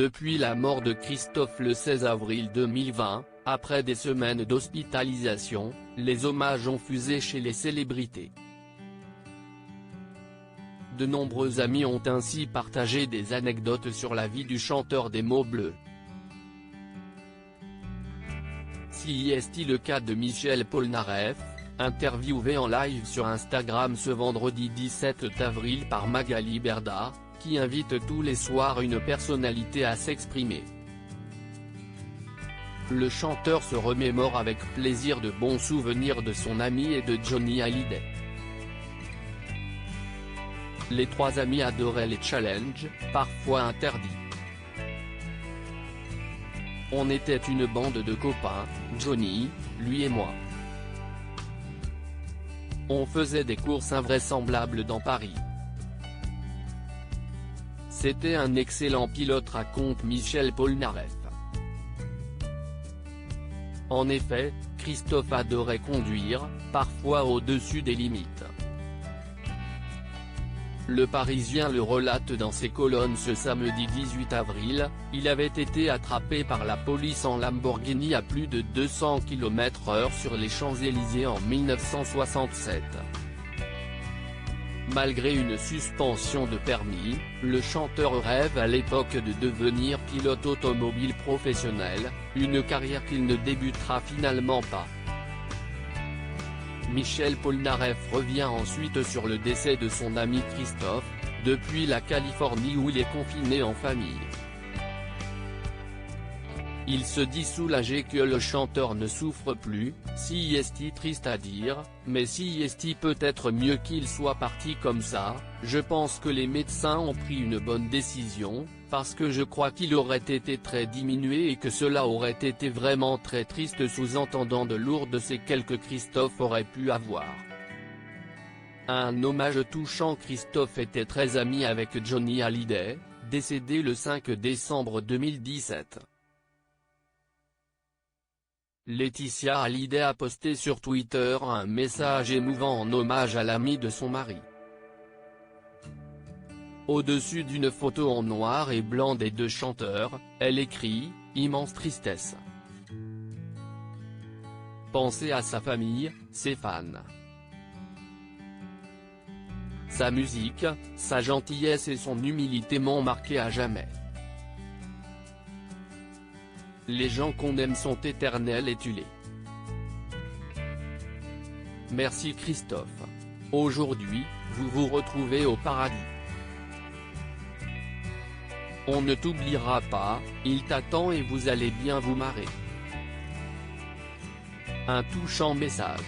Depuis la mort de Christophe le 16 avril 2020, après des semaines d'hospitalisation, les hommages ont fusé chez les célébrités. De nombreux amis ont ainsi partagé des anecdotes sur la vie du chanteur des mots bleus. Si est le cas de Michel Polnareff, interviewé en live sur Instagram ce vendredi 17 avril par Magali Berda, qui invite tous les soirs une personnalité à s'exprimer. Le chanteur se remémore avec plaisir de bons souvenirs de son ami et de Johnny Hallyday. Les trois amis adoraient les challenges, parfois interdits. On était une bande de copains, Johnny, lui et moi. On faisait des courses invraisemblables dans Paris. C'était un excellent pilote, raconte Michel Polnareff. En effet, Christophe adorait conduire, parfois au-dessus des limites. Le Parisien le relate dans ses colonnes ce samedi 18 avril, il avait été attrapé par la police en Lamborghini à plus de 200 km/h sur les Champs-Élysées en 1967. Malgré une suspension de permis, le chanteur rêve à l'époque de devenir pilote automobile professionnel, une carrière qu'il ne débutera finalement pas. Michel Polnareff revient ensuite sur le décès de son ami Christophe, depuis la Californie où il est confiné en famille. Il se dit soulagé que le chanteur ne souffre plus, si est triste à dire, mais si est peut-être mieux qu'il soit parti comme ça, je pense que les médecins ont pris une bonne décision, parce que je crois qu'il aurait été très diminué et que cela aurait été vraiment très triste, sous-entendant de lourdes séquelles que Christophe aurait pu avoir. Un hommage touchant. Christophe était très ami avec Johnny Hallyday, décédé le 5 décembre 2017. Laetitia Hallyday a posté sur Twitter un message émouvant en hommage à l'ami de son mari. Au-dessus d'une photo en noir et blanc des deux chanteurs, elle écrit « Immense tristesse. Pensez à sa famille, ses fans. Sa musique, sa gentillesse et son humilité m'ont marqué à jamais. Les gens qu'on aime sont éternels et tu l'es. Merci Christophe. Aujourd'hui, vous vous retrouvez au paradis. On ne t'oubliera pas, il t'attend et vous allez bien vous marrer. » Un touchant message.